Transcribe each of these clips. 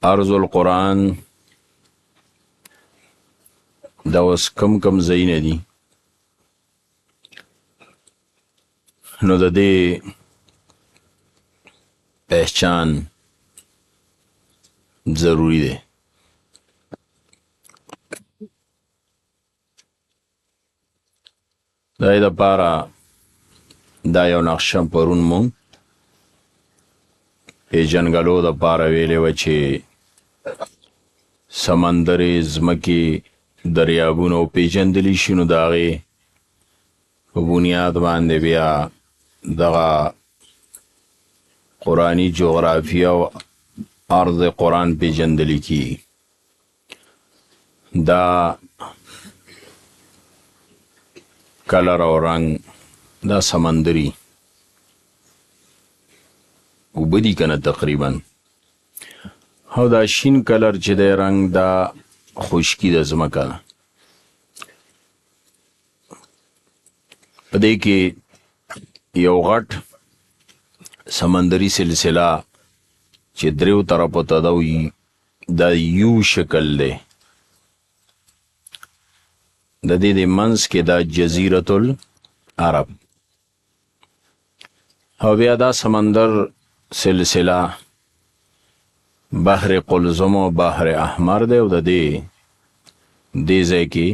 ارض القرآن دا اوس کم ځایونه دي نو د دې پہچان ضروری دی. دا یې دپاره دا یو نقشه پرون مونږ پیژنګلو دپاره ویلې وه چې سمندرې ځمکې دریابونه وپېژندلی شي نو د هغې په بنیاد باندې بیا دغه قرآني جغرافیه او ارض قرآن پیژندلی کیږي. دا کلر او رنگ دا سمندری اوبه دي که نه تقریبا، او دا شین کلر چې دی رنگ دا خشکی د ځمکه ده. په دې کې یو غټ سمندري سلسله چې دریو طرفو ته دا یو شکل دی، د دې د منځ کې دا جزیرة العرب، او بیا دا سمندر سلسله بحر قلزم و بحر احمر دی، او د دې ځای کې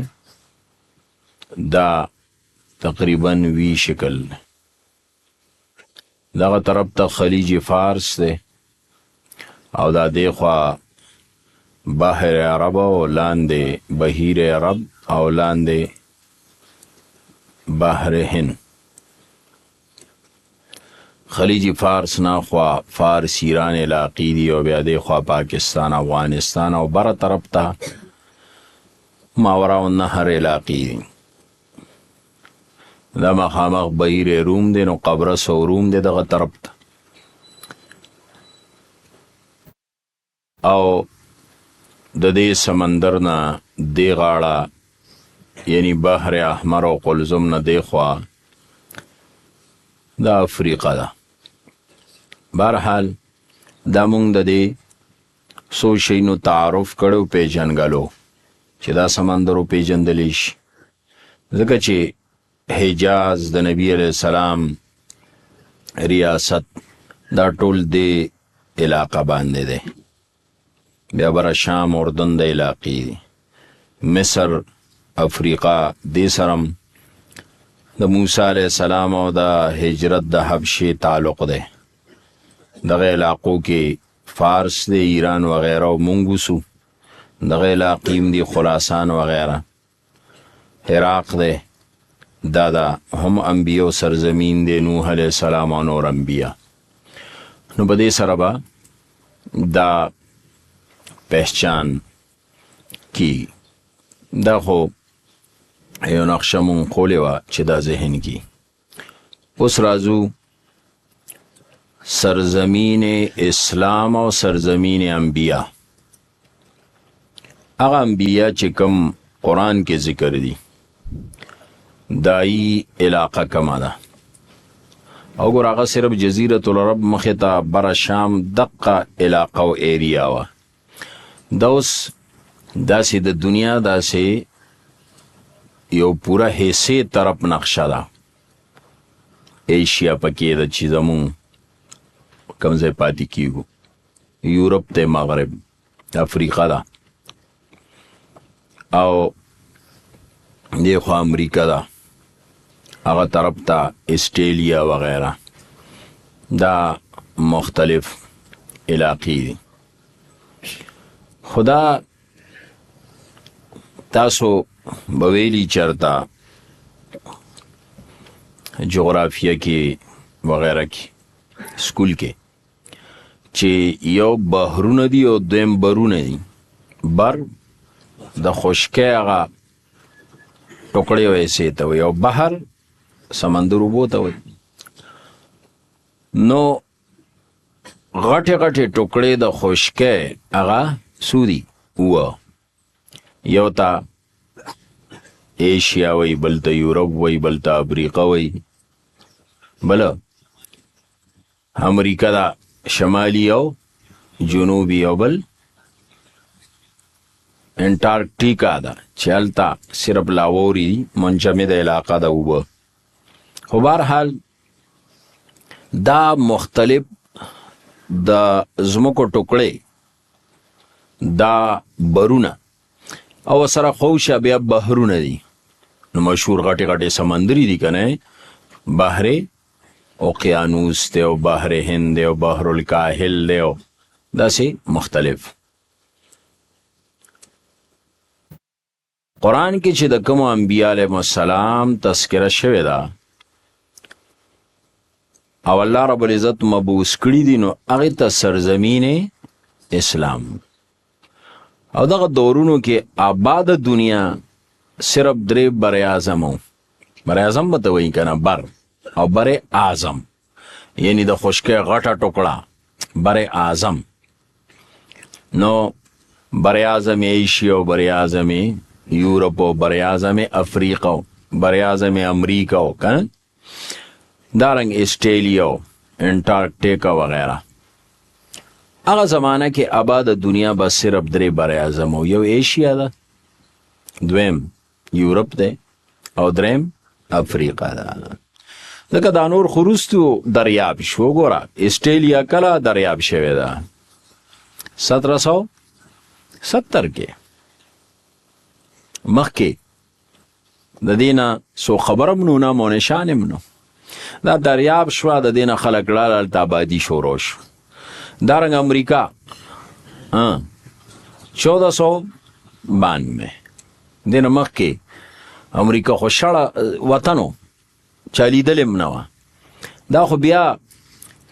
دا تقریبا وی شکل دغه طرف ته خلیج فارس دی، او دا دې خوا بحر عرب او لاندې بحیر عرب او لاندې بحر هند. خلیج فارس نه خوا فارس ایران علاقې دي، او بیا دې خوا پاکستان افغانستان او بره طرف ته ماوراء النهر علاقې دي. دا مخامخ بحیر روم دی، نو قبرص او روم دی دغه طرف ته، او د دې سمندر نه دې غاړه یعنی بحر احمر او قلزم نه دې خوا دا افریقا ده. بهرحال دا مونږ د دې څو شیانو تعارف کړو پیژنګلو چې دا سمندر وپېژندلی شي، ځکه چې حجاز د نبی علیه السلام ریاست دا ټول دې علاقه باندې دی، بیا بره شام اردن د علاقې دي، مصر افریقا دې سرم د موسی علیه السلام او د هجرت د حبشې تعلق دی. دغه علاقو کې فارس دی، ایران وغیره او مونږ اوسو، دغه علاقې دي خراسان وغیره، عراق دی، دا هم انبیاء سرزمین دی، نوح علیه السلام او نور انبیاء. نو په دې سره به دا پہچان کی دا خو یو نقشه مون خولی و چې دا ذهن کی. اوس رازو سرزمین اسلام او سرزمین انبیاء. هغه انبیاء چې کم قرآن کې ذکر دی دای علاقه کما ده، او ګور هغه صرف جزیرة العرب مخې ته بره شام دقه علاقه او ایریا وه. دا اوس داسې د دنیا داسې یو پوره حصے طرف نقشه ده. ایشیا پکې ده چې زمون کوم ځای پاتې کیږو، یورپ ته مغرب، افریقا ده، او دې خوا امریکا ده، هغه طرف ته اسټریلیا وغیره، دا مختلف علاقې دي. خدا تاسو بویلی چرتا جغرافیه کې وغیره کې سکول کې چې یو بحرونه دي او دویم برونه دي. بر د خشکۍ هغه ټوکړې ویسې ته وي، او بحر سمندر اوبو ته وي. نو غټې غټې ټوکړې د خشکۍ هغه سودی هوا، یو تا ایشیا وی، بل تا یورپ وی، بل تا افریقا وی، بل امریکا دا شمالی او جنوبی او بل انټارکټیکا دا چلتا صرف لاوری منجمد علاقه دا وبه. خو بهرحال دا مختلف د زمکو ټوکړې دا برونه او سره خوشه بیا بحرونه دي. نو مشهور غټي غټي سمندري دي کنه، بحر اوقیانوس دی او بحر هند دی او بحر الکاهل دی او داسې مختلف. قرآن کې چې د کوم انبیاء علیهم السلام تذکره شوې ده او الله رب العزت مبعوث کړي دي، نو هغې ته سرزمین اسلام او دغه دورونو کې آباد دنیا صرف درې بر اعظم و. بر اعظم به ته وایي که نه، بر او بر اعظم یعنی د خشکۍ غټه ټوکړه بر اعظم. نو بر اعظم ایشیا او بر اعظم یورپ او بر اعظم افریقا او بر اعظم امریکا او کنه دارنګ اسټریلیا او انټارکټیکا وغیرہ. هغه زمانہ کې آباد دنیا بس صرف درې بر اعظم او یو ایشیا ده، دویم یورپ ده او دریم افریقا ده. ځکه دا نور خروستو دریاب شو. ګوره اسټریلیا کله دریاب شوې ده 1770 کې. مخکې د دینه سو خبرم نو نام و نشانم نو. دا دریاب شوه، د دینه خلک لاړل هلته آبادي شروع شو. دارنګ امریکا 1492 دینه مخکې امریکا خو شړه وطنو چا لیدلم نه وه. دا خو بیا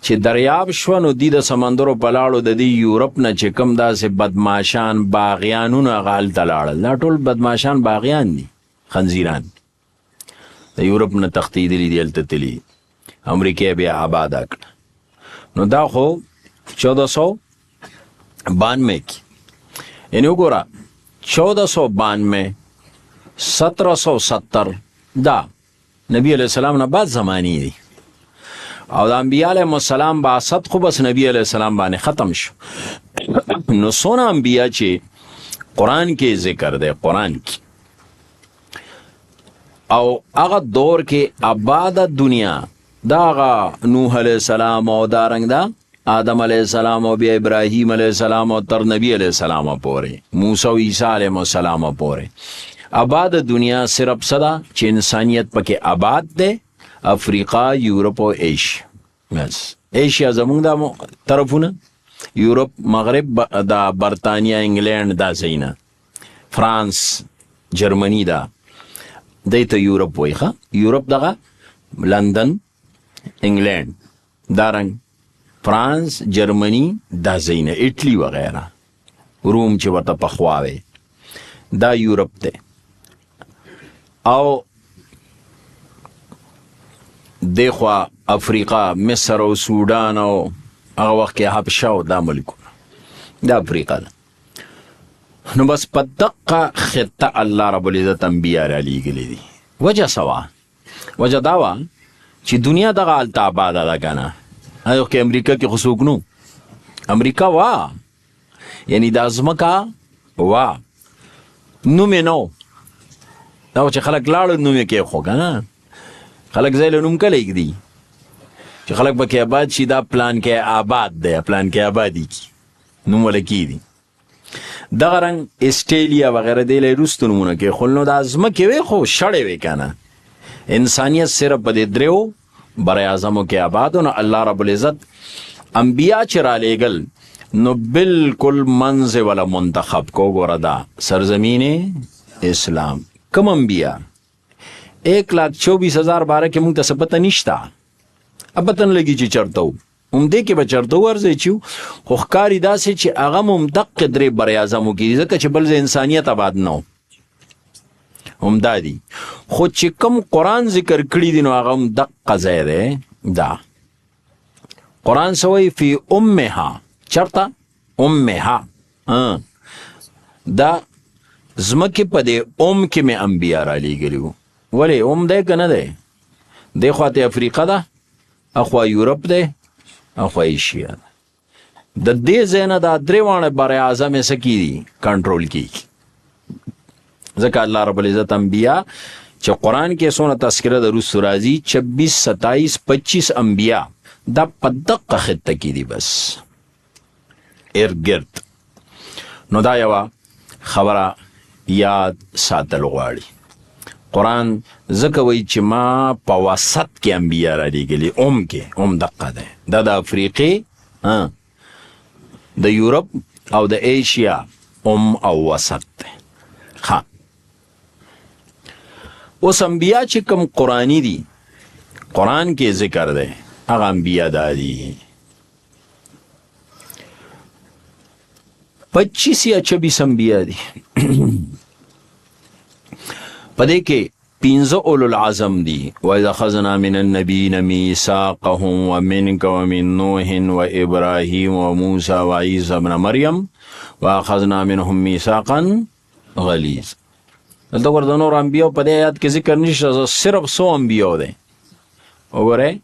چې دریاب شوه نو دی د سمندرو په لاړو د دې یورپ نه چې کوم داسې بدماشان باغیانونه هغه هلته لاړل. دا ټول بدماشان باغیان دي، خنزیران د یورپ نه تښتېدلي دي، هلته تللي دي، امریکا بیا آباده کړه. نو دا خو 1492 کې یعنې وګوره 1492 1770 دا نبی علیہ السلام نه بعد زمانی دي او د انبیاء علیهم السلام بعثت خو بس نبی علیہ السلام باندې ختم شو. نو څونه انبیاء چې قرآن کې ذکر دی، قرآن کې او هغه دور کې آباد دنیا دا هغه نوح علیہ السلام او دارنګ دا آدم علیہ السلام او بیا ابراهیم علیہ السلام او تر نبی علیہ السلام پورې موسی او عیسی علیہ السلام پورې آباد دنیا صرف صدا چې انسانیت پکې آباد دی افریقا، یورپ او ایشیا. بس ایشیا زمونږ دا طرفونه، یورپ مغرب دا برطانیه انګلینډ دا ځایونه، فرانس جرمني دا دی ته یورپ وایي. ښه یورپ دغه لندن انګلینډ دارنګ فرانس جرمني دا ځایونه، اټلی وغیرہ، روم چې ورته پخوا وی دا یورپ دی. او دیخوا افریقا مصر او سودان او هغه وخت کې حبشه او دا ملکونه دا افریقا ده. نو بس په دقه خطه الله رب العزت انبیاء را لیږلي دي. وجه سوا وجه دا وه چې دنیا دغه هلته آباده ده که نه. هغه کې امریکا کې خو څوک نو، امریکا وا یعنی دا ځمکه وا نوم یې نه و. دا چې خلک لاړو نوم یې کېښو که نه. خلک ځای له نوم کله ایږدي چې خلک پکې آباد شي، دا پلان کې آباد دی، پلان کې آبادي کی نوم وله کېږدي. دغه رنګ اسټریلیا وغیره دی له وروستو نومونه کېښول. نو دا ځمکې وې خو شړې وې که نه. انسانیت صرف په دې درېو بر اعظمو کې آباد. نو الله رب العزت انبیاء چې رالیږل نو بالکل منځ ولا منتخب کو. ګوره دا سرزمین اسلام کم انبیاء 1,24,000 باره کې مونږ ته څه پته نشته، پته نه لګي چې چېرته و. همدې کې به چېرته ورځئ چې خو ښکاري داسې چې هغه هم همدقې درې بر اعظمو کې دي، ځکه چې بل ځای انسانیت آباد نه و. همدا دي. خو چې کوم قرآن ذکر کړي دي نو هغه همدقه ځای دی. دا قرآن څه وایي فی امها، چېرته امها. دا ځمکې په دې کې مې انبیا را لیږلي وو. ولې دی که نه دی؟ دې خواته افریقا ده اخوا یورپ دی اخوا ایشیا ده. د دې ځای نه دا درې واړه بر اعظم یې څه کېږي کنټرول کېږي. ځکه الله رب العزت انبیا چې قرآن کې څونه تذکره د رسو راځي 26 27 25 انبیا دا په دقه خطه کې دي بس ارګرد. نو دا یوه خبره یاد ساتل غواړي. قرآن ځکه وایي چې ما په وسط کې انبیا را لېږلي کې دقه دی. دا د افریقې د یورپ او د ایشیا او وسط دی. ها اوس انبیا چې کوم قرآني دي قرآن کې ذکر دی هغه انبیا دا دي 25 یا 26 انبیا دي. پدې کې 15 اولو العظم دي. وَإِذْ أَخَذْنَا مِنَ النَّبِيِّينَ مِيثَاقَهُمْ وَمِنْكَ وَمِن نُوحٍ وَإِبْرَاهِيمَ وَمُوسَى وَعِيسَى ابْنَ مَرْيَمَ وَأَخَذْنَا مِنْهُم مِيثَاقًا غَلِيظًا. دلته ورته نور انبیاء په دې آیات کې ذکر نشته، صرف 100 انبیاء دي. وګورئ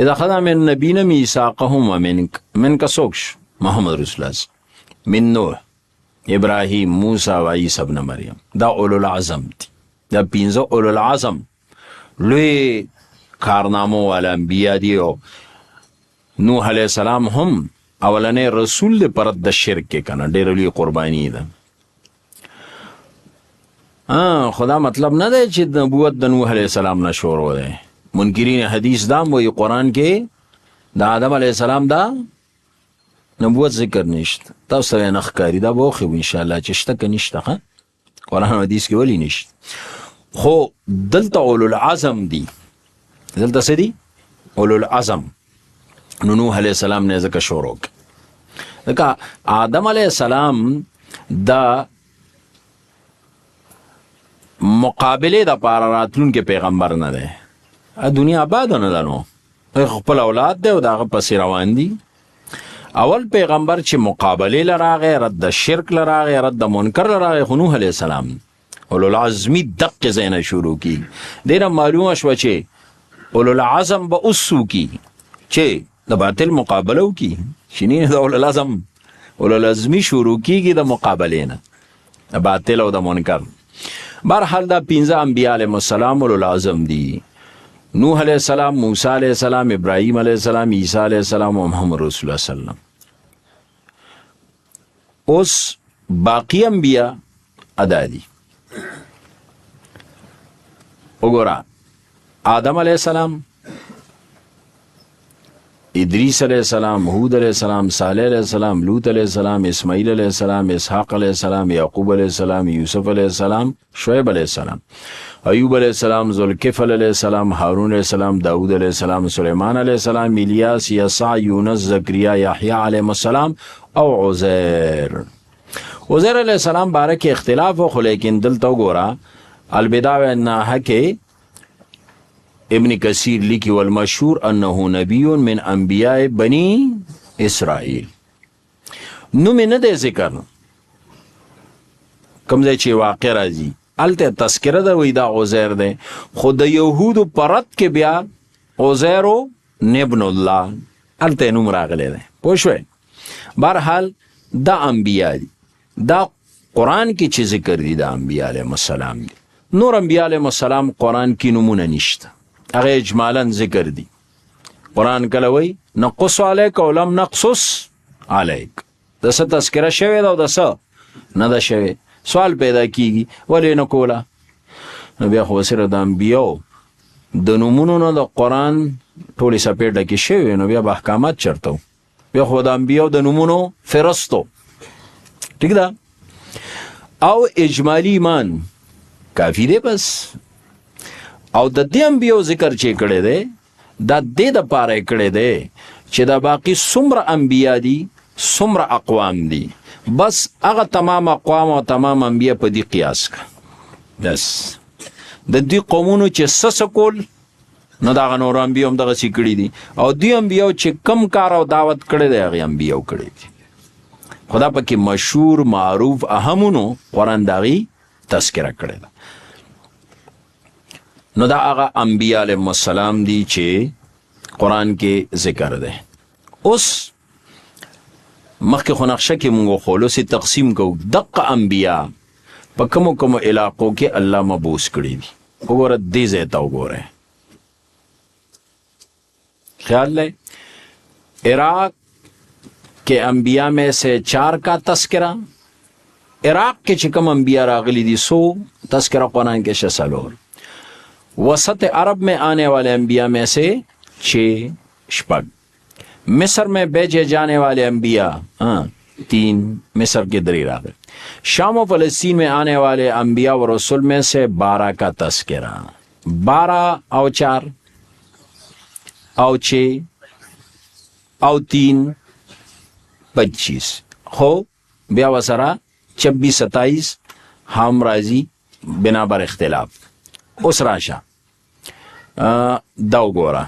اذا أخذنا من النبيين ميثاقهم ومنك سوکش محمد رسول الله من نوح ابراهیم موسی و عیسی ابن مریم دا اولو العظم دي. دا 15 اولو العظم لوی کارنامو والا انبیاء دي. او نوح علیہ السلام هم اولنې رسول دی پر د شرک کې کنه ډېر لوی قربانی ده. خدا مطلب نه دی چې نبوت د نوح علیہ السلام نه شروع دی. منکرین حدیث دام وی قرآن کې د آدم علیہ السلام دا نبوت ذکر نشته. تاسو ته نه ښکاري دا به وښیو انشاءالله چې شته که نشته. قرآن حدیث کې ولې نشته؟ خو دلته اولو العظم دي. دلته څه دي؟ اولو العظم. نو نوح علیہ السلام نه ځکه شروع ځکه آدم علیہ السلام دا مقابله د پاره راتلونکي پیغمبر نه دی. دنیا آباد نه ده، نو خپل اولاد دی او د هغه پسې روان دي. اول پیغمبر چې مقابله لراغی رد شرک لراغی رد منکر لراغی خو نوح علیہ السلام اولو العظمی دقه ځای نه شروع کی. دیره معلومه شوه چې اولو العظم به اوسو کی چې د باطل مقابله وکي. شنین د اولو العظم اولو العظمی شروع کیږي د مقابله نه د باطل او د منکر. برحال دا 15 انبیاء علیهم السلام اولو العظم دي. نوح علیہ السلام، موسی علیہ السلام، ابراہیم علیہ السلام، عیسی علیہ السلام و محمد رسول اللہ صلی اللہ علیہ وسلم. اوس باقی انبیاء ادا دي. وګوره آدم علیہ السلام، ادریس علیہ السلام، هود علیہ السلام، صالح علیہ السلام، لوط علیہ السلام، اسماعیل علیہ السلام، اسحاق علیہ السلام، یعقوب علیہ السلام، یوسف علیہ السلام، شعیب علیہ السلام، ایوب علیہ السلام، ذوالکفل علیہ السلام، ہارون علیہ السلام، داود علیہ السلام، سلیمان علیہ السلام، الیاس، یسع، یونس، زکریا، یحییٰ علیہ السلام او عزیر. عزیر علیہ السلام بارے کې اختلاف خو لیکن دلته وګوره البدایه والنهایه کې ابن کثیر لیکي والمشهور انه نبی من انبیاء بنی اسرائیل. نو مې نه دی ذکر کوم ځای چې واقع راځي الته تذکره ده وی دا عزیر دی. خو د یهودو پرد کې بیا عزیرو ابن الله الته نوم راغلی دی. پوه شوئ؟ بهرحال دا انبیاء دي. دا قرآن کې چې ذکر دي دا انبیاء علیهم السلام دي. نور انبیاء علیهم السلام قرآن کې نمونه نشته، هغه اجمالا ذکر دي. قرآن کله وی نقص علیک او لم نقصص علیک، د څه تذکره شوې ده او د څه نه ده شوې. سوال پیدا کیږي ولې نه کوله؟ نو بیا خو صرف د انبیاء د نومونو نه د قرآن ټولې څپې ډکې شوې، نو بیا به احکامات چرته بیا خو د انبیاء د نومونو فرستو. ٹھیک ده؟ او اجمالی ایمان کافی دی بس. او د دې انبیاء ذکر چې کړی دی دا دې دپاره یې کړی دی چې دا باقي څومره انبیاء دي څومره اقوام دي بس هغه تمام اقوام او تمام انبیاء په دې قیاس کا. بس د دې قومونو چې څه کول نو دغه نور انبیاء هم دغسې کړي دي، او دې انبیاء چې کم کار او دعوت کړی دی هغې انبیاء کړی دي. خدا پکې مشهور معروف اهمونو قرآن د هغې تذکره کړی ده. نو دا هغه انبیاء علیهم السلام دي چې قرآن کې ذکر ده. اوس مخکې خو نقشه کې مونږ خولو سي تقسیم کوو دقه انبیا په کومو علاقو کې الله مبوس کړي دي. وګوره دې ځای ته وګوره، خیال لے عراق کے انبیاء میں سے 4 کا تذکرہ، عراق کے چکم انبیاء راغلی دی 100 تذکرہ قرآن کے شسلور، وسط عرب میں آنے والے انبیاء میں سے 6 شپگ، مصر میں بیچے جانے والے انبیاء 3 مصر کے دری راغل، شام و فلسطین میں آنے والے انبیاء و رسول میں سے 12 کا تذکرہ، 12 او 4 او 6 او 3 25 ہو بیا وسرا 26 27 ہم راضی بنا بر اختلاف. اس راشا دو گورا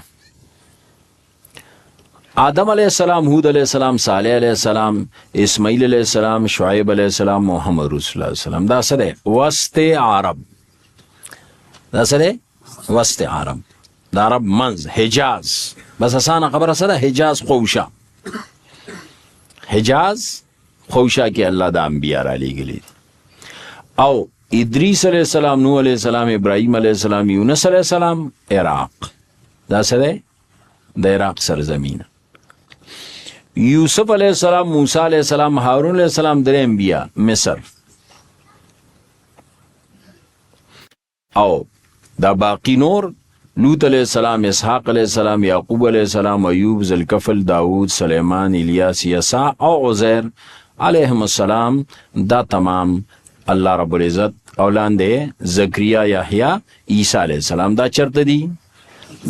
آدم علیہ السلام، ہود علیہ السلام، صالح علیہ السلام، اسماعیل علیہ السلام، شعیب علیہ السلام، محمد رسول اللہ علیہ السلام. دا سره وسط عرب، دا سره وسط عرب، دا عرب منز حجاز. بس اسانه خبره سره حجاز خوشا، حجاز خوشا کې الله د انبیاء را لېږلي او ادریس علیہ السلام، نوح علیہ السلام، ابراہیم علیہ السلام، یونس علیہ السلام عراق. دا سره د عراق سرزمین. یوسف علیہ السلام، موسیٰ علیہ السلام، ہارون علیہ السلام در انبیاء مصر. او دا باقی نور لوط علیہ السلام، اسحاق علیہ السلام، یعقوب علیہ السلام، ایوب، ذوالکفل، داود، سلیمان، الیاس، یسع او عزیر علیہم السلام. دا تمام اللہ رب العزت اولاد زکریا، یحییٰ، عیسیٰ علیہ السلام. دا چرته دی؟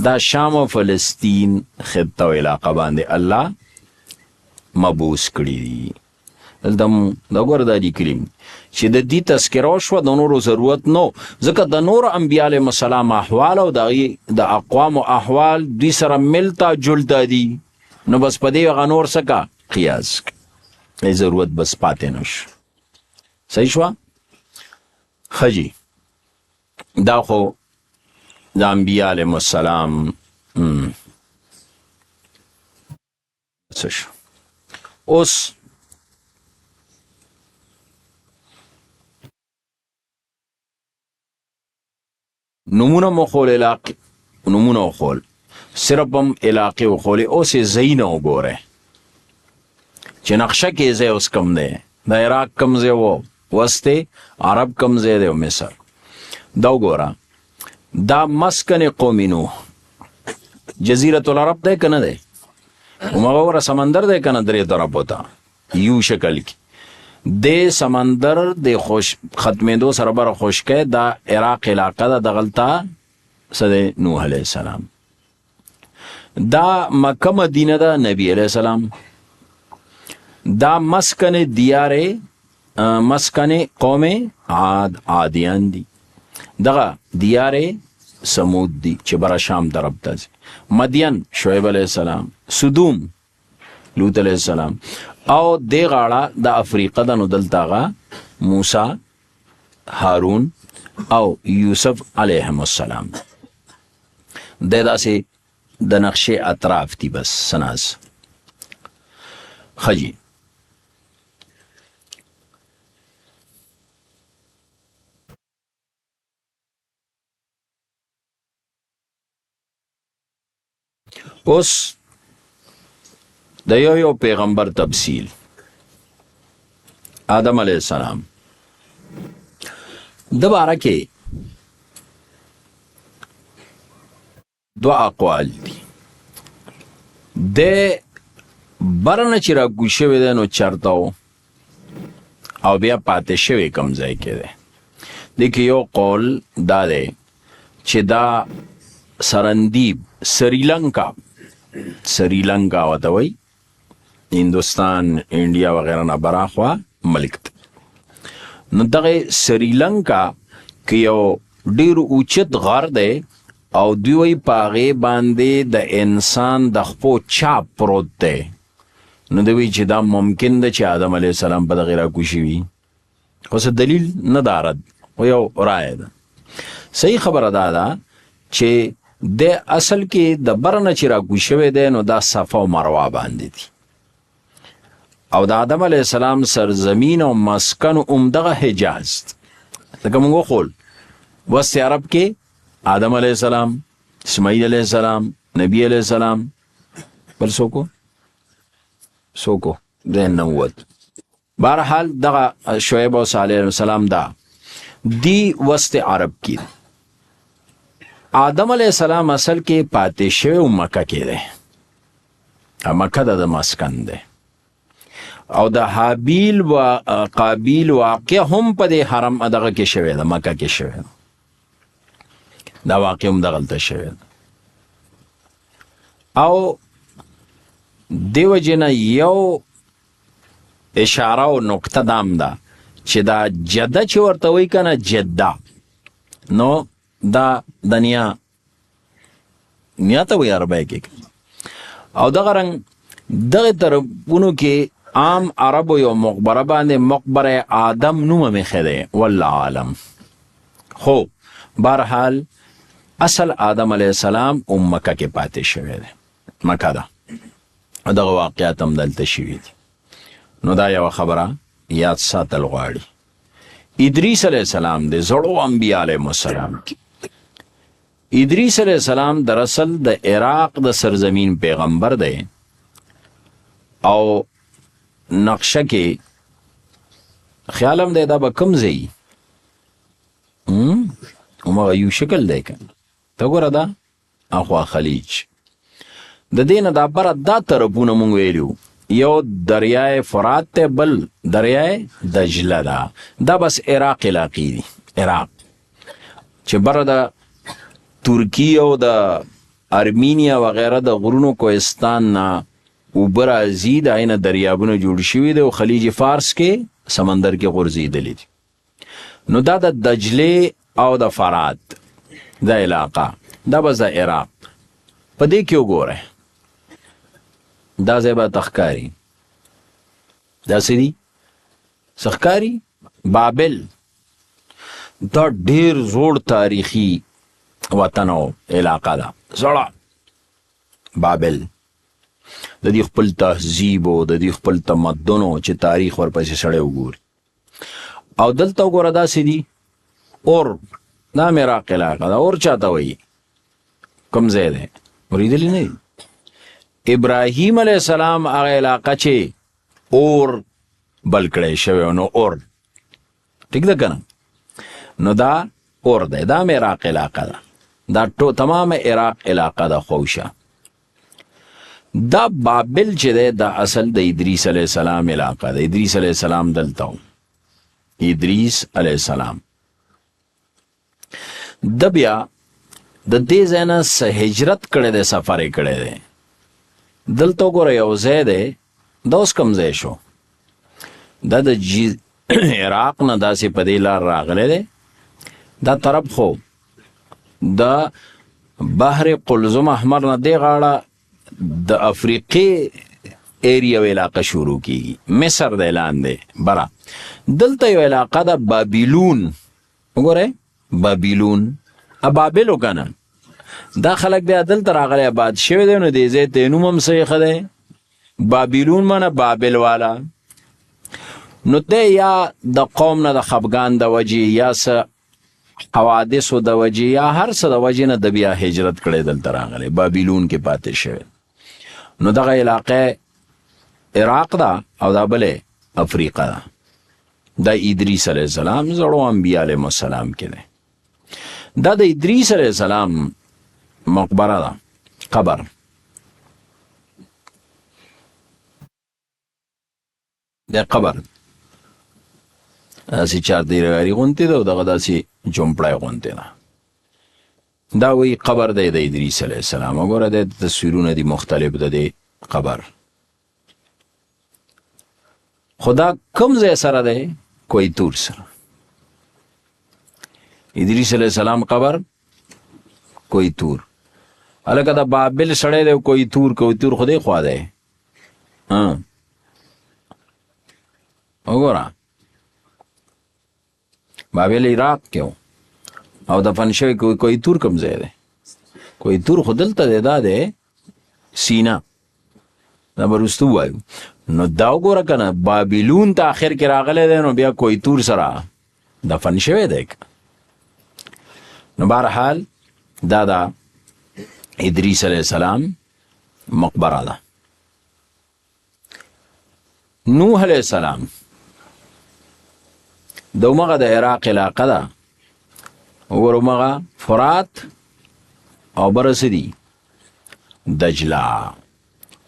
دا شام و فلسطین خطه و علاقه باندې الله مبوس کړي دي. دلته دا ګوره دا لیکلي چې د دې تذکره وشوه، د نورو ضرورت نو، ځکه د نورو انبیاء علیهم السلام احوال او د اقوام و احوال دوی سره ملتا جلتا دي، نو بس په دې هغه نور څه کا قیاس ضرورت بس پاتې نشو. صحیح شوه؟ ښه جي، دا خو د انبیاء علیهم السلام څه شو. اوس نمونه مخول علاقه، نمونه مخول صرف هم علاقه وخولی. اوس زینه وګوره چې نقشه کې ځای اوس کم دی، د عراق کم ځای و، وسط عرب کم ځای دی، مصر. دا وګوره دا مسکن قوم نوح جزیرة العرب دی که نه دی؟ ومغوره سمندر دی که نه؟ درې طرفو ته یو شکل کې د سمندر د خوش ختمېدو سره بره خشکی. دا عراق علاقه ده، دغلته څه دی؟ نوح علیه السلام. دا مکه مدینه ده، نبی علیه السلام. دا مسکن دیار مسکن قوم عاد، عادیان دی. دغه دیار سمود دی چې برا شام طرف ته ځي. مدین شعیب علیہ السلام، سدوم لوط علیہ السلام، او دی غاړه د افریقا د نو دلته هغه موسی، هارون او یوسف علیهم السلام. د داسې د نقشې اطراف دي بس سناز. خجی اوس د یو پیغمبر تفصیل. آدم علیہ السلام د باره کې دو اقوال دي. د برنه چې راکوز شوی دی نو چرته و او بیا پاتې شوی کم ځای کې دی. دې کې یو قول دا دی چې دا سرندیب سریلنکا، سریلنکا ورته وایي، هندوستان، انډیا وغیره نه براخوا ملک دی. نو دغه سریلنکا کې یو ډېر اوچت غر دی او دوی وایي په هغې باندې د انسان د خپو چاپ پروت دی. نو دوی وایي چې دا ممکن ده چې آدم علیه السلام په دغې راکوشي وي، خو څه دلیل نه دارد، خو یو رایه ده. صحیح خبره دا ده چې د اصل کې د برنه چې راکوز شوی دی نو دا صفا او مروه باندې دي او د آدم علیه السلام سرزمین او مسکن دغه حجاز لکه موږ وخول وسط عرب کې آدم علیه السلام، اسماعیل علیه السلام، نبی علیه السلام، بل سوکو ذهن نه ووت. بهرحال دغه شعیب او صالح علیه السلام دا دی وسط عرب کې. آدم علیه السلام اصل کې پاتې شوی مکه کې دی، مکه د مسکن دی او د حابیل و قابیل واقع هم په دې حرم دغه کې شوی ده، مکه کې شوی ده، دا واقع هم دغلته شوی ده. او دیو جنا یو اشاره او نقطه دام ده چې دا جده چې ورته وایي کنه جده، نو دا دنیا ته وایي عربی کې. او دغه رنګ دغه طرفونو کې عام عربو یو مقبره باندې مقبره آدم نومه مخه ده، والله عالم. خو بهرحال اصل آدم علیه السلام مکه کې پاتې شوی دی، مکه ده، دغه واقعات هم دلته شوي دي. نو دا یو خبره یاد ساتل غواړي. ادریس علیه السلام د زړو انبیا علیهم السلام، ادریس علیه السلام دراصل د عراق د سرزمین پیغمبر دی او نقشه کې خیالم دی دا به کم ځای همغه یو شکل دی که ته ګوره دا اخوا خلیج د دې نه دا بره دا طرفونه مونږ ویلو، یو دریای فرات ته، بل دریای دجله ده، دا بس عراق علاقې دي، عراق چې بره د ترکی او د ارمینیا وغیره د غرونو کوهستان نه اوبه راځي، د عینه دریابونه جوړ شوي دي او خلیج فارس کې سمندر کې غورځېدلي دي. نو دا د دجلې او د فرات دا علاقه دا بس د عراق په دې کې وګوره، دا ځای به تخکاري، دا څه دي سخکاري بابل، دا ډېر زوړ تاریخي وطن او علاقه ده، زړه بابل د دې خپل تهذیب او د دې خپل تمدن او چې تاریخ ورپسې سړی وګوري. او دلته وګوره داسې دي اور، دا عراق علاقه ده، اور چاته وایي کوم ځای دی اورېدلی نه دي؟ ابراهیم علیه السلام هغه علاقه چې اور بل کړی شوی نو اور ټیک ده که نه، نو دا اور دی، دا عراق علاقه ده، دا تمام عراق علاقه ده خوشه. دا بابل چې دی دا اصل د ادریس علیه السلام علاقه ده، ادریس علیه السلام دلته و، ادریس علیه السلام د بیا د دې ځای نه هجرت کړی دی، سفر یې کړی دی. دلته وګوره یو ځای دی، دا اوس کوم ځای شو؟ دا د عراق نه داسې په دې لار راغلی دی، دا طرف خو د بحر قلزم احمر نه دې غاړه د افریقې ایریا و علاقه شروع کیږي، مصر د لاندې برا. دلته یو علاقه ده بابلون، وګورئ بابلون بابلو کنه، دا خلک بیا دلته راغلی آباد شوی دی، نو دې ځای ته نوم هم څه ایښی دی بابلون، معنی بابل والا. نو دی یا د قوم نه د خفګان د وجې یا څه حوادثو د وجې یا هر څه د وجې نه د بیا هجرت کړی دلته راغلی، بابلون کې پاتې شوی. نو دغه علاقه عراق ده او دا بلې افریقا ده. دا ادریس علیه السلام زړو انبیا علیهم السلام کې دی. دا د ادریس علیه السلام مقبره ده، قبر. دا قبر داسې چاردیرګاري غونتې ده او دغه داسې جومپړی غونتې ده. دا وی قبر دی د ادریس علیه السلام. وګوره د تصویرونه دي مختلف د دې قبر. خدا کوم ځای سره دی؟ کویتور سره. ادریس علیه السلام قبر کویتور. هلکه د بابل سړی دی کویتور خدای خوا دی. وګوره بابل عراق کې او دفن شوی کویتور کوم ځای دی؟ کوئی تور خو دلته دی، دا دی سینا، دا به رستو وایو. نو دا وګوره که نه بابلون ته آخر کې راغلی دی، نو بیا کوئی تور سره دفن شوی دی. نو بهرحال دا دا ادریس علیه السلام مقبره ده. نوح علیه السلام دومغه د عراق علاقه ده، ورمغه فرات او برسدي دجله،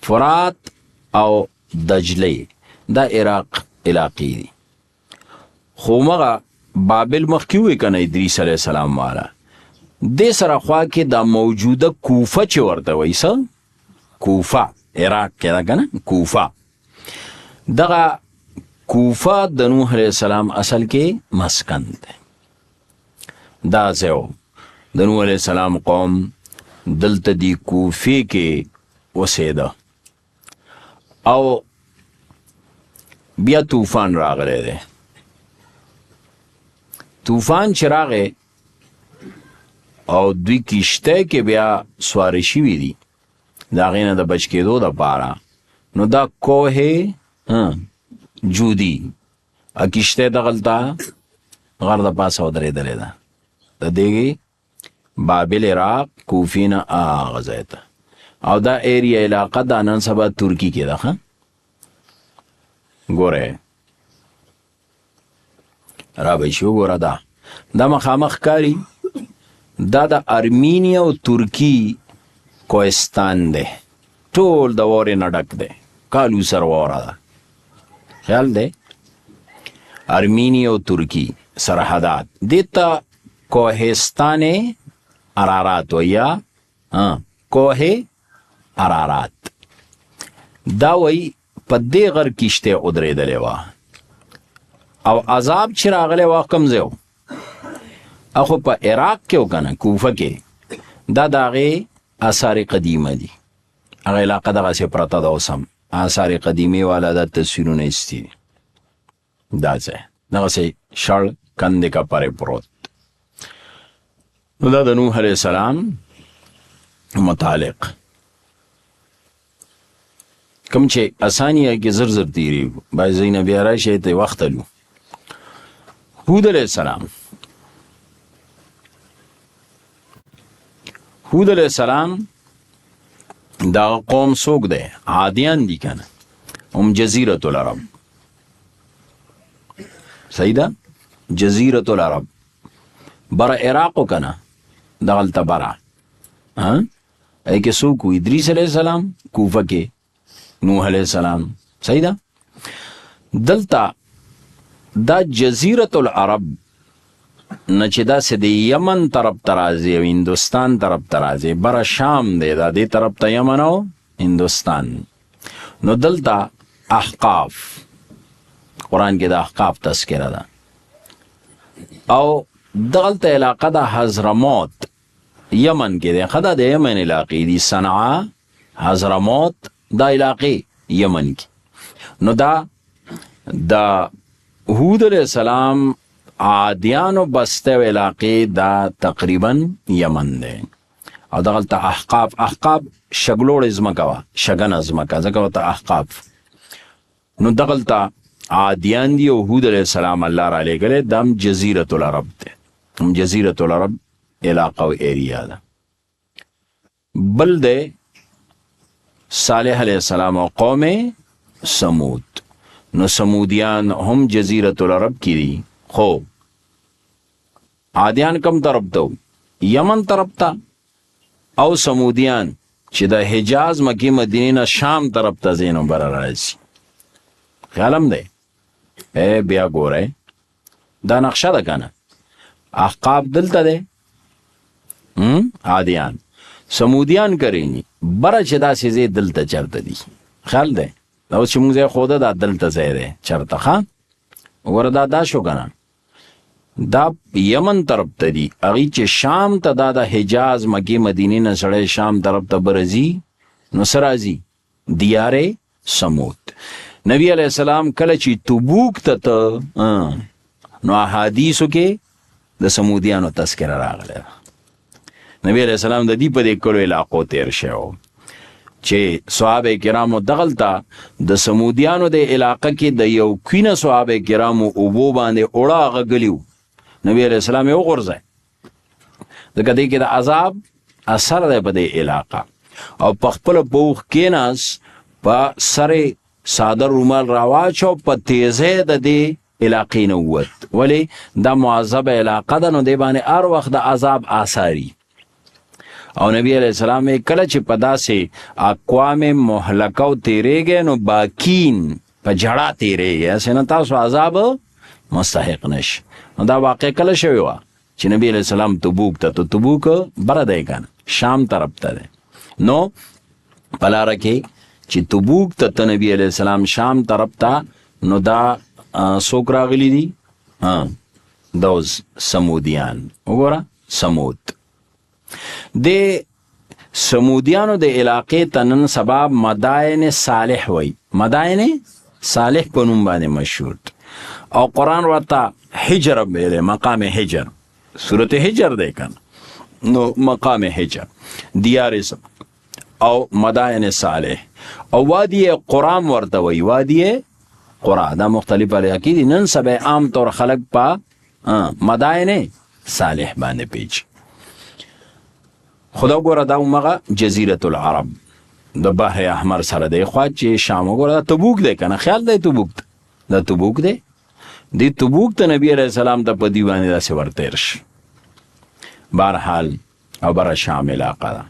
فرات او دجله دا عراق علاقې دي. خو مغه بابل مخکې وی کنه ادریس علیه السلام والا دې سره خوا کې دا موجوده کوفه چې ورته وایي څه کوفه عراق کې ده کنه کوفه. دغه کوفه د نوح علیه السلام اصل کې مسکن دی. دا ځای د نوح علیه السلام قوم دلته دی کوفې کې اوسېده، او بیا طوفان راغلی دی. طوفان چې راغی او دوی کشته کې بیا سواره شوي دي د هغې نه د بچ کېدو دپاره، نو دا کوه جودي کشته دغلته غر د پاسه ودرېدلې ده د دې بابل عراق کوفې نه هغه ځای ته. او دا ایریا علاقه دا نن سبا ترکی کې ده. ښه ګوره را به شي وګوره دا مخامخ کاري دا د ارمینیا او ترکی کوهستان دی، ټول د واورې نه ډک دی، کالو سر واوره ده. خیال دی ارمینیا او ترکی سرحدات دې ته کوهستان ارارات و یا کوه ارارات. دا وی په دې غر کشته ودرېدلې وه، او عذاب چې راغلی وه کوم ځای و اخو په عراق کې و که نه کوفه کې، دا د هغې آثار قدیمه دي. هغه علاقه دغسې پرته ده اوس هم آثار قدیمې والا دا تصویرونه ایستي دي. دا ځای دغسې شړ کندې کا پرې پروت. نو دا د نوح علیه السلام متعلق کم چې اسانیه کې زر زر تیریږو، باید ځای نه بیا راشئ ته وخت لو. هود علیه السلام، هود علیه السلام دا قوم څوک دی؟ عادیان دي کنه، هم جزیرة العرب. صحیح ده؟ جزیرة العرب برا عراقو کنه دغلته برا ای کې څوک و؟ ادریس علیه السلام کوفه کې، نوح علیه السلام. صحیح ده؟ دلته دا جزیرة العرب نه چې داسې د یمن طرف ته راځي او هندوستان طرف ته راځي، بره شام دی، دا دې طرف ته یمن او هندوستان. نو دلته احقاف، قرآن کې د احقاف تذکره ده. او دغلته علاقه د حضرموت یمن کې دی، خدا د یمن علاقې دي، صنعا حضرموت دا علاقې یمن کې. نو دا د هود علیه السلام عادیانو بسته و علاقې دا تقریبا یمن دی. او دغلته احقاف شګلوړ ځمکه وه، شګنه ځمکه، ځکه ورته احقاف. نو دغلته عادیان دي او هود علیه السلام الله را لېږلی، دا هم جزیرة العرب دی، هم جزیرة العرب علاقه او ایریا ده. بل دی صالح علیه السلام او قوم سمود. نو سمودیان هم جزیرة العرب کی دی، خو عادیان کم طرف ته یمن طرف ته، او سمودیان چې د حجاز مکی مدینې نه شام طرف ته ځي نو بره راځي. خیالم دی بیا ګورئ دا نقشه ده کنه، احقاب دلته دی، عادیان سمودیان کرینی بره چې داسې ځای دلته چرته دي. خیال دی دا اوس چې مونږ ځای خوده دا دلته ځای دی چرته. ښه وګوره دا شو کنه، دا یمن طرف ته دي، هغې چې شام ته دا د حجاز مکې مدینې نه سړی شام طرف ته برځي نو څه راځي؟ دیار سمود. نبی علیہ السلام کله چې تبوک ته نو احادیثو کې د سمودیانو تذکره راغلی. نبی علیہ السلام د دې په دې کلو علاقو تیر شوی چې صحابه کرامو دغلته د سمودیانو د علاقه کې د یو کوینه صحابه کرامو اوبو باندې اوړه غلیو نبی علیہ السلام یې وغورځای ځکه دې کې د عذاب اثر دی په دې علاقه او په خپل بوخ کېناس په سره ساده رومال راواچو په تیزه د دې علاقې نه ووت ولې دا معذبه علاقه ده نو دې باندې هر وخت د عذاب آثاري او نبی علیہ السلام کله چې په داسې اقوام مهلکو تیریږي نو باکین په جړه تیریږي اسنه تاسو عذاب مستحق نشي نو دا واقع کله شوی و چې نبی علیہ السلام تبوک بره دی کنه شام طرف ته دی نو پلاره کې چې تبوک ته نبی علیہ السلام شام طرف ته نو دا څوک راغلی دي دوز سمودیان وګوره سمود د سمودیانو د علاقې تنن سبا مدائن صالح وی مدائن صالح په نوم باندې مشهور او قرآن ورته حجر ویلی مقام حجر سورت حجر دی کنه نو مقام حجر دیار او مدائن صالح او وادی قرآن ورته وی وادی قرآن دا مختلف علاقې دي نن سبا عام طور خلق په مدائن صالح باندې پیچ خدا ګوره دا مغه جزیرة العرب د بحر احمر سره دی خوا چې شام ګوره تبوک دی کنه خیال دی تبوک دا تبوک دی دی تبوک ته نبی علیہ السلام ته په دیوانه داسې ورتیر شي بهرحال او بره شام علاقه ده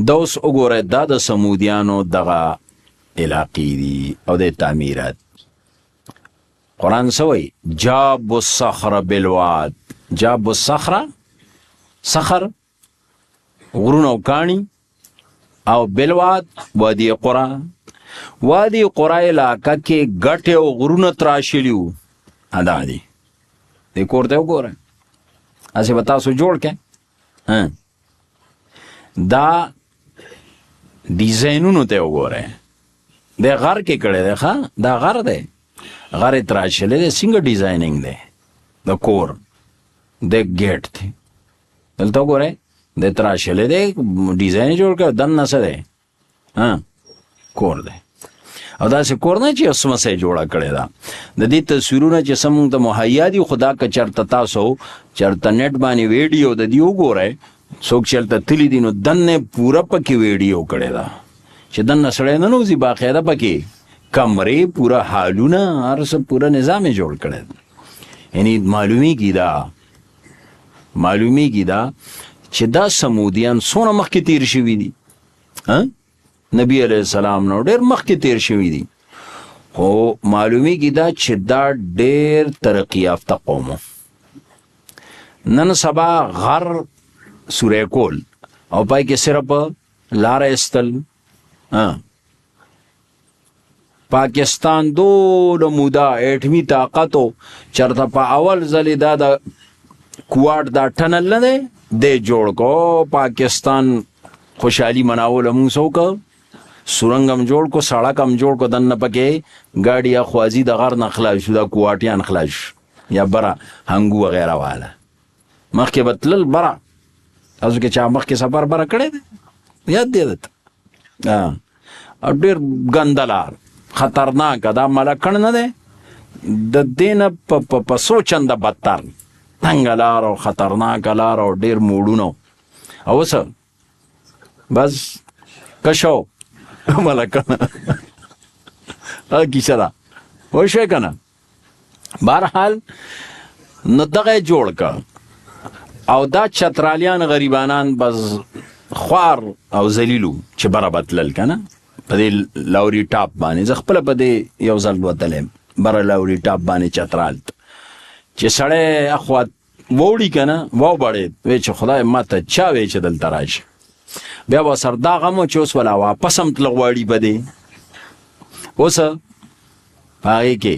دا اوس وګوره دا د سمودیانو دغه علاقې دي او د تعمیرات قرآن سوی جاب الصخر بالواد جاب الصخر صخر غرون او کانی او بلواد وادی قرآ وادی قرآ علاقه کې گټ او غرون تراشلیو ادا دی دی کورته وګوره اسی بتاسو جوړ کې دا ډیزاینونو ته وګوره د غر کې کړه ده ښا دا غر ده غر تراشلې ده څنګه ډیزاینینګ ده د کور د گیټ ته دلته وګوره د تراشلې ده ډیزاین جوړ کړ دن نسه ده کور ده او دا سه کور نه چې اسمه سه جوړه کړی دا د دې تصویرونه چې سمون ته مهیا دي خدا که چرته تاسو چرته نیټ باندې ویډیو د دی وګوره څوک چلته تلی دي نو دنه پورا پکې ویډیو کړی دا چې دن سړی نه نوځي باقاعده پکې کمرې پورا حالونه هر څه پورا نظام جوړ کړی یعنی معلومیږي دا چې دا سمودیان څونه مخکې تیر شوي دي نبی علیہ السلام نو ډېر مخکې تیر شوي دي خو معلومیږي دا چې دا ډېر ترقی یافته قوم نن سبا غر سوری کول او پای کې صرف لاره استل پاکستان دو مودا ایټمی طاقتو چرته په اول ځلې دا د کوارډ دا ټنل نه دی د جوړ کو پاکستان خوشحالی مناول مونږ سوکو سورنګم جوړ کو سړکم جوړ کو دنه پکې گاډي اخوازی د غر نه خلاص شو د کوارټیان خلاص یا برا هنګو وغیرہ والا مخکې بتلل برا تاسو کې چا مخکې سفر برا کړی دی یاد دی ده او ډېر ګندلار خطرناک دا ملکن نه دی د دینه په سوچنده بدتر تنګ لار او خطرناک لار او ډېر موډونه او څه بس کشو ملکن کیسه ده وای شوی که نه بهرحال نو دغه جوړ که او دا چترالیان غریبانان بس خوار او ذلیلو چې بره بتلل که نه په دې لاوري ټاپ باندې زه خپله په دې یو ځل وتلم بره لاوري ټاپ باندې چترال چې سړی اخوا ووړي که نه وبړېد وی چې خدای ما ته چا وی چې دلته راشي بیا به سر دا غم و چې اوس ولا واپس هم تله غواړي به دی اوس په هغې کې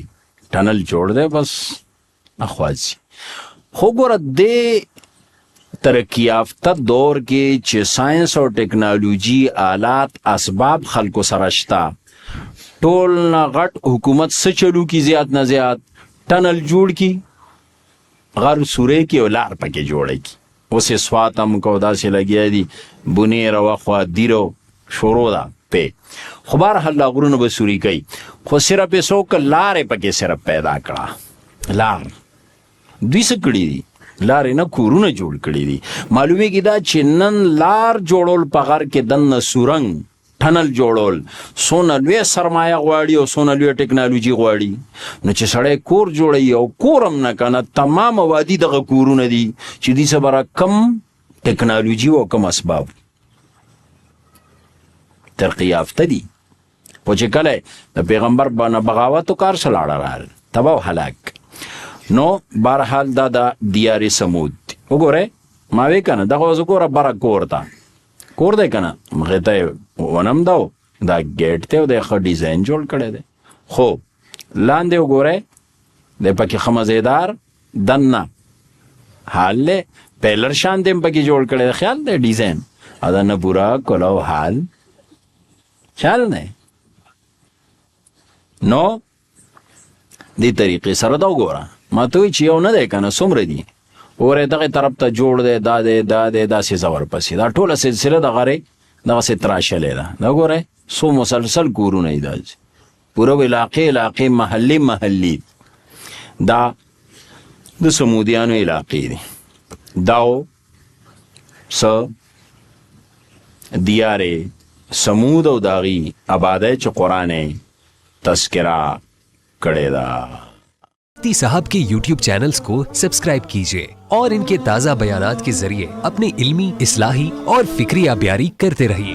ټنل جوړ دی بس اخواځي خو ګوره دې ترقی یافته دور کې چې ساینس او ټیکنالوژي آلات اسباب خلکو سره شته ټول نه غټ حکومت څه چلو کی زیات نه زیات ټنل جوړ کی غر سوری کی او لار پکې جوړی کی اوسې سواتم کو داسې لګیا دي بنیر واخوا دیرو شروع ده په خو بهرحال دا غرونه به سوري کوي خو صرف یې څوک لارې پکې صرف پیدا کړه لار دوی څه کړي دي لارې نه کورونه جوړ کړي دي معلومیږي دا چې نن لار جوړول په غر کې دننه سورنګ ټنل جوړول څونه لوی سرمایه غواړي او څونه لوی ټکنالوژي غواړي نو چې سړی کور جوړوي او کور هم نه کنه تمام وادي دغه کورونه دي چې دې سره کم ټکنالوژي او کم اسباب ترقی یافته دي خو چې کله د پیغمبر باندې بغاوت او کار سلاړه راغل تباہ او هلاک نو بهرحال دا د دیار سمود وګوره ما وی کنه دغه وګوره بره کور ته کور دی کنه مخې ته ونم داو دا ګیټ ته د ښه ډیزاین جوړ کړی دی خو لاندې وګوره د پکې ښه مزېدار دننه حال له پیلر شان دې پکې جوړ کړی دی خیال دی ډیزاین ادا نه پورا کولو حال خیال نه نو دې طریقې سره دا وګوره ما ته چې یو نه دی کنه څومره دي وګوره دغه طرف ته جوړ دی دا داسې زور پسې دا ټوله سلسله د غره دغسې تراشلې ده دا وګوره څو مسلسل کورونه دي دا پوره علاقې محلي دا د سمودیانو علاقې دي داو څه دیار سمود او داغي آباده چې قرآن تذکرہ کړی دا मुफ्ती साहब के YouTube channels को सब्सक्राइब कीजिए और इनके ताज़ा बयानात के जरिए अपने इल्मी, इस्लाही और फिक्री अबियारी करते रहिए।